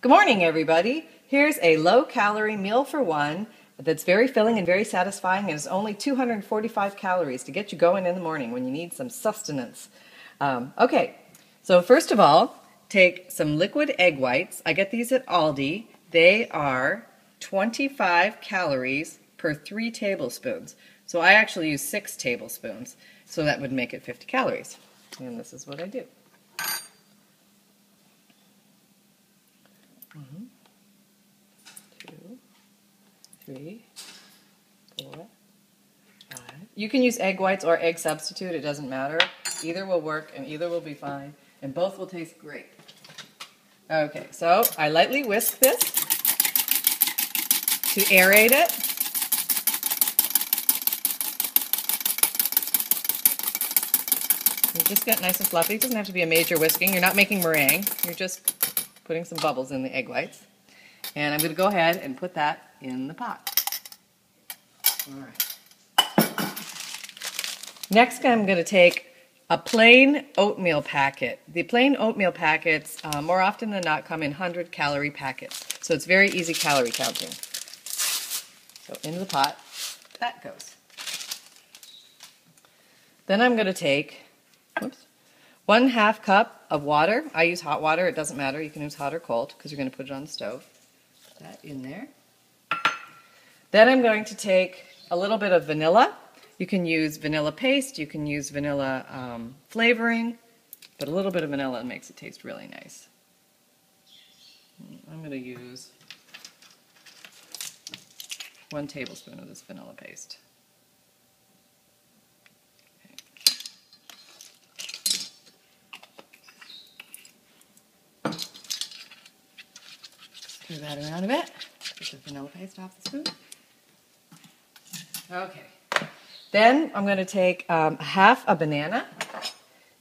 Good morning, everybody. Here's a low-calorie meal for one that's very filling and very satisfying, and is only 245 calories to get you going in the morning when you need some sustenance. Okay, so first of all, take some liquid egg whites. I get these at Aldi. They are 25 calories per 3 tablespoons. So I actually use 6 tablespoons, so that would make it 50 calories. And this is what I do. 1, 2, 3, 4, 5. You can use egg whites or egg substitute, it doesn't matter. Either will work and either will be fine, and both will taste great. Okay, so I lightly whisk this to aerate it. You just get nice and fluffy. It doesn't have to be a major whisking. You're not making meringue. You're just putting some bubbles in the egg whites. And I'm going to go ahead and put that in the pot. All right. Next, I'm going to take a plain oatmeal packet. The plain oatmeal packets, more often than not, come in 100-calorie packets. So it's very easy calorie counting. So into the pot, that goes. Then I'm going to take 1/2 cup of water. I use hot water. It doesn't matter. You can use hot or cold because you're going to put it on the stove. Put that in there. Then I'm going to take a little bit of vanilla. You can use vanilla paste. You can use vanilla flavoring. But a little bit of vanilla makes it taste really nice. I'm going to use 1 tablespoon of this vanilla paste. Stir that around a bit. Get the vanilla paste off the spoon. Okay. Then I'm going to take half a banana,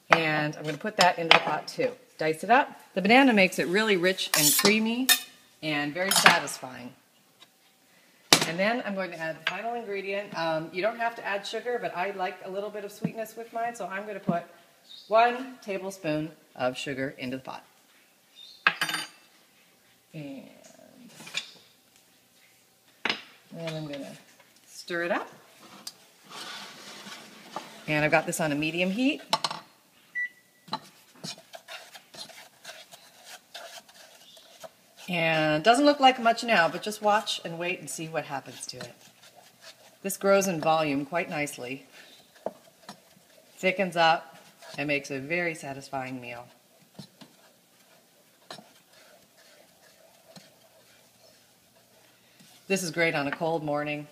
and I'm going to put that into the pot too. Dice it up. The banana makes it really rich and creamy and very satisfying. And then I'm going to add the final ingredient. You don't have to add sugar, but I like a little bit of sweetness with mine, so I'm going to put 1 tablespoon of sugar into the pot. And then I'm going to stir it up. And I've got this on a medium heat. And it doesn't look like much now, but just watch and wait and see what happens to it. This grows in volume quite nicely, thickens up, and makes a very satisfying meal. This is great on a cold morning.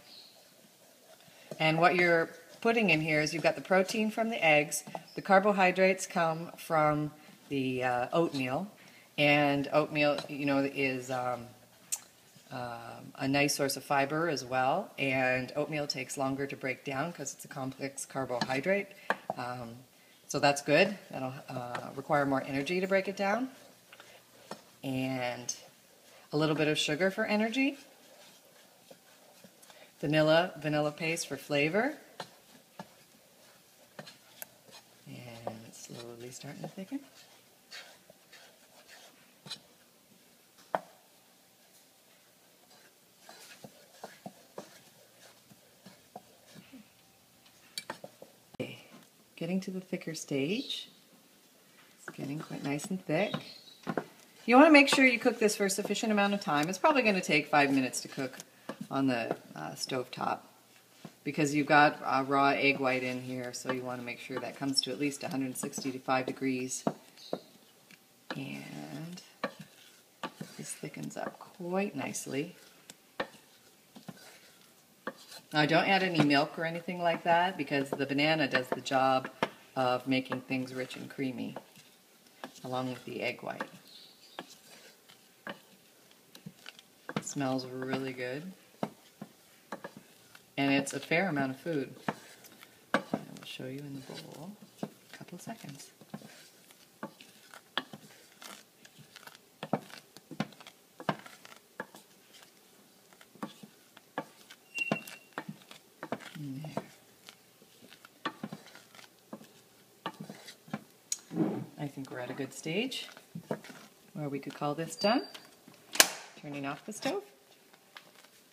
And what you're putting in here is you've got the protein from the eggs, the carbohydrates come from the oatmeal, and oatmeal, you know, is a nice source of fiber as well, and oatmeal takes longer to break down because it's a complex carbohydrate. So that's good. That'll require more energy to break it down. And a little bit of sugar for energy. Vanilla paste for flavor. And it's slowly starting to thicken. Okay. Getting to the thicker stage. It's getting quite nice and thick. You want to make sure you cook this for a sufficient amount of time. It's probably going to take 5 minutes to cook on the stove top, because you've got raw egg white in here, so you want to make sure that comes to at least 165 degrees. And this thickens up quite nicely. Now, don't add any milk or anything like that, because the banana does the job of making things rich and creamy, along with the egg white. It smells really good. And it's a fair amount of food. I will show you in the bowl in a couple of seconds. There. I think we're at a good stage where we could call this done. Turning off the stove.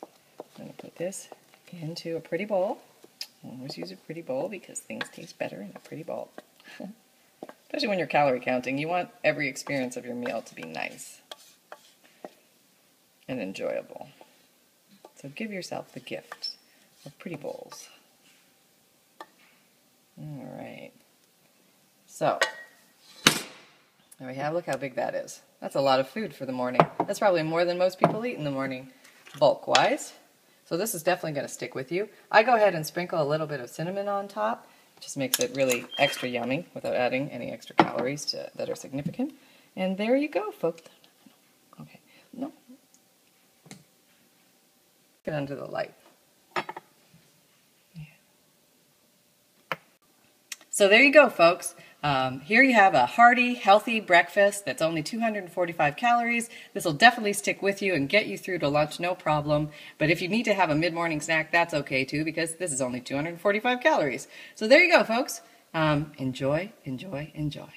I'm going to put this into a pretty bowl. I always use a pretty bowl because things taste better in a pretty bowl. Especially when you're calorie counting, you want every experience of your meal to be nice and enjoyable. So give yourself the gift of pretty bowls. All right. So there we have, look how big that is. That's a lot of food for the morning. That's probably more than most people eat in the morning, bulk-wise. So this is definitely going to stick with you. I go ahead and sprinkle a little bit of cinnamon on top. It just makes it really extra yummy without adding any extra calories that are significant. And there you go, folks. Okay, no. Get under the light. So there you go, folks. Here you have a hearty, healthy breakfast that's only 245 calories. This will definitely stick with you and get you through to lunch, no problem. But if you need to have a mid-morning snack, that's okay too, because this is only 245 calories. So there you go, folks. Enjoy, enjoy, enjoy.